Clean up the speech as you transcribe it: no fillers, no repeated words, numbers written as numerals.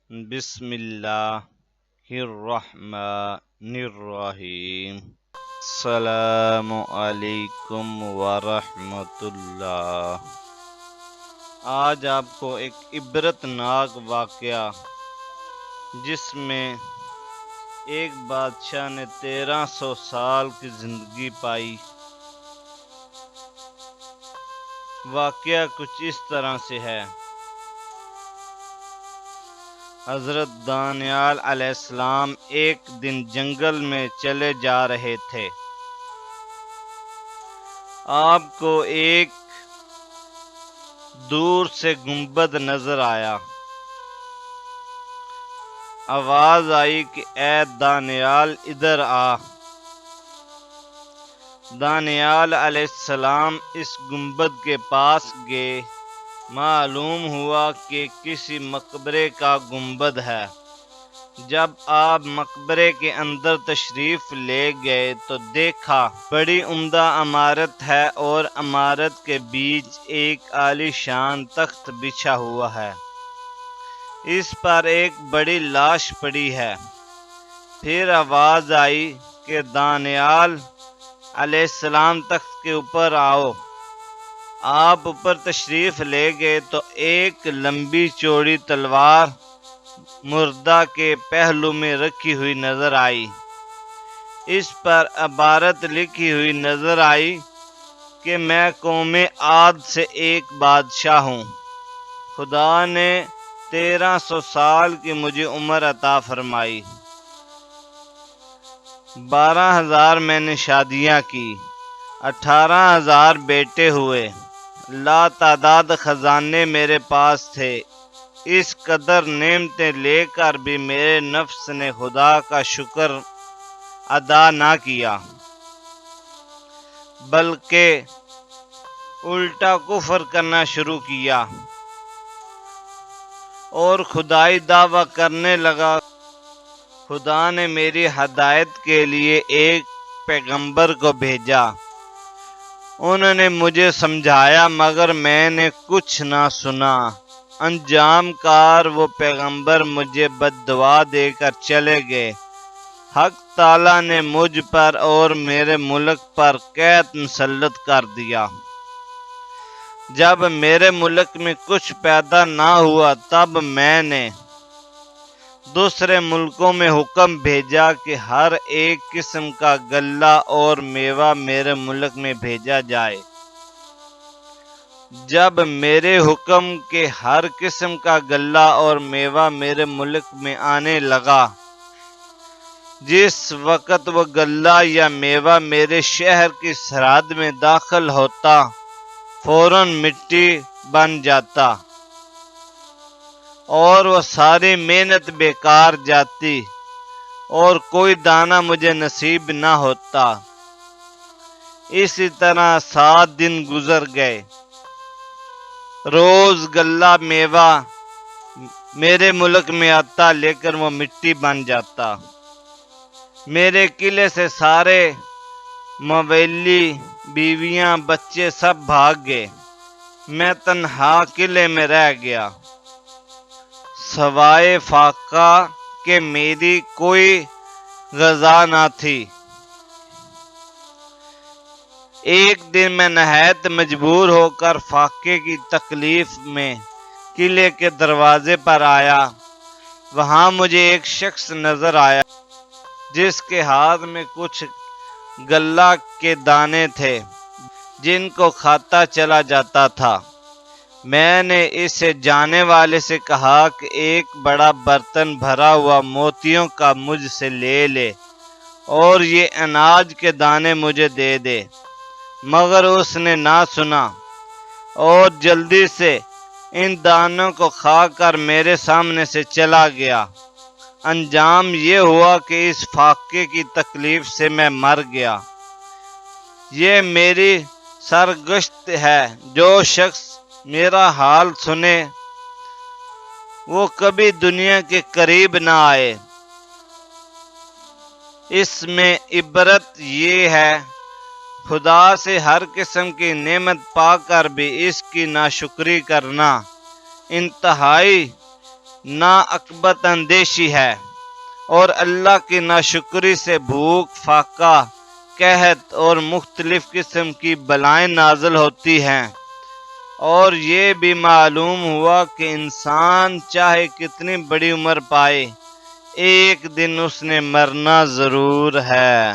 بسم اللہ الرحمن الرحیم۔ السلام علیکم ورحمۃ اللہ۔ آج آپ کو ایک عبرت ناک واقعہ جس میں ایک بادشاہ نے 1300 سال کی زندگی پائی۔ واقعہ کچھ اس طرح سے ہے۔ حضرت دانیال علیہ السلام ایک دن جنگل میں چلے جا رہے تھے۔ آپ کو ایک دور سے گنبد نظر آیا۔ آواز آئی کہ اے دانیال ادھر آ۔ دانیال علیہ السلام اس گنبد کے پاس گئے۔ معلوم ہوا کہ کسی مقبرے کا گنبد ہے۔ جب آپ مقبرے کے اندر تشریف لے گئے تو دیکھا بڑی عمدہ عمارت ہے اور عمارت کے بیچ ایک عالی شان تخت بچھا ہوا ہے۔ اس پر ایک بڑی لاش پڑی ہے۔ پھر آواز آئی کہ دانیال علیہ السلام تخت کے اوپر آؤ۔ آپ اوپر تشریف لے گئے تو ایک لمبی چوڑی تلوار مردہ کے پہلو میں رکھی ہوئی نظر آئی۔ اس پر عبارت لکھی ہوئی نظر آئی کہ میں قوم عاد سے ایک بادشاہ ہوں۔ خدا نے 1300 سال کی مجھے عمر عطا فرمائی۔ 12,000 میں نے شادیاں کی۔ 18,000 بیٹے ہوئے۔ لا تعداد خزانے میرے پاس تھے۔ اس قدر نعمتیں لے کر بھی میرے نفس نے خدا کا شکر ادا نہ کیا، بلکہ الٹا کفر کرنا شروع کیا اور خدائی دعویٰ کرنے لگا۔ خدا نے میری ہدایت کے لیے ایک پیغمبر کو بھیجا۔ انہوں نے مجھے سمجھایا مگر میں نے کچھ نہ سنا۔ انجام کار وہ پیغمبر مجھے بد دعا دے کر چلے گئے۔ حق تعالیٰ نے مجھ پر اور میرے ملک پر قحط مسلط کر دیا۔ جب میرے ملک میں کچھ پیدا نہ ہوا تب میں نے دوسرے ملکوں میں حکم بھیجا کہ ہر ایک قسم کا غلہ اور میوہ میرے ملک میں بھیجا جائے۔ جب میرے حکم کے ہر قسم کا غلہ اور میوہ میرے ملک میں آنے لگا، جس وقت وہ غلہ یا میوہ میرے شہر کی سرحد میں داخل ہوتا فوراً مٹی بن جاتا اور وہ ساری محنت بیکار جاتی اور کوئی دانہ مجھے نصیب نہ ہوتا۔ اسی طرح 7 دن گزر گئے۔ روز غلہ میوہ میرے ملک میں آتا لیکن وہ مٹی بن جاتا۔ میرے قلعے سے سارے مویلی، بیویاں، بچے سب بھاگ گئے۔ میں تنہا قلعے میں رہ گیا، سوائے فاقہ کہ میری کوئی غذا نہ تھی۔ ایک دن میں نہایت مجبور ہو کر فاقے کی تکلیف میں قلعے کے دروازے پر آیا۔ وہاں مجھے ایک شخص نظر آیا جس کے ہاتھ میں کچھ غلہ کے دانے تھے جن کو کھاتا چلا جاتا تھا۔ میں نے اسے جانے والے سے کہا کہ ایک بڑا برتن بھرا ہوا موتیوں کا مجھ سے لے لے اور یہ اناج کے دانے مجھے دے دے، مگر اس نے نہ سنا اور جلدی سے ان دانوں کو کھا کر میرے سامنے سے چلا گیا۔ انجام یہ ہوا کہ اس فاقے کی تکلیف سے میں مر گیا۔ یہ میری سرگزشت ہے۔ جو شخص میرا حال سنے وہ کبھی دنیا کے قریب نہ آئے۔ اس میں عبرت یہ ہے خدا سے ہر قسم کی نعمت پا کر بھی اس کی ناشکری کرنا انتہائی ناعقبت اندیشی ہے، اور اللہ کی ناشکری سے بھوک، فاقہ، قحط اور مختلف قسم کی بلائیں نازل ہوتی ہیں۔ اور یہ بھی معلوم ہوا کہ انسان چاہے کتنی بڑی عمر پائے، ایک دن اس نے مرنا ضرور ہے۔